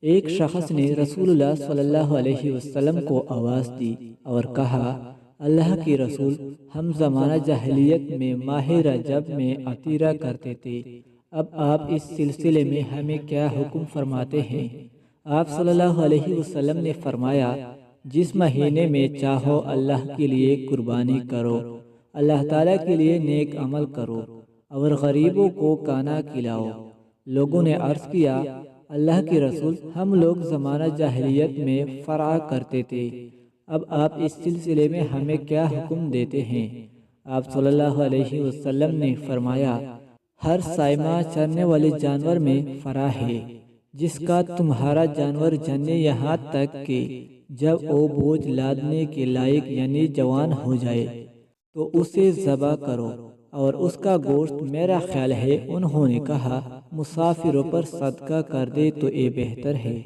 ایک شخص نے رسول اللہ صلی اللہ علیہ وسلم کو آواز دی اور کہا، اللہ کی رسول، ہم زمانہ جاہلیت میں ماہ رجب میں عطیرہ کرتے تھے، اب آپ اس سلسلے میں ہمیں کیا حکم فرماتے ہیں؟ آپ صلی اللہ علیہ وسلم نے فرمایا، جس مہینے میں چاہو اللہ کے لیے قربانی کرو، اللہ تعالیٰ کے لیے نیک عمل کرو اور غریبوں کو کھانا کھلاؤ۔ لوگوں نے عرض کیا، اللہ کے رسول، ہم لوگ زمانہ جاہلیت میں فرع کرتے تھے، اب آپ اس سلسلے میں ہمیں کیا حکم دیتے ہیں؟ آپ صلی اللہ علیہ وسلم نے فرمایا، ہر سائمہ چرنے والے جانور میں فرع ہے، جس کا تمہارا جانور جنے یہاں تک کہ جب وہ بوجھ لادنے کے لائق یعنی جوان ہو جائے تو اسے ذبح کرو، اور اس کا گوشت میرا خیال ہے انہوں نے کہا مسافروں پر صدقہ کر دے تو یہ بہتر ہے۔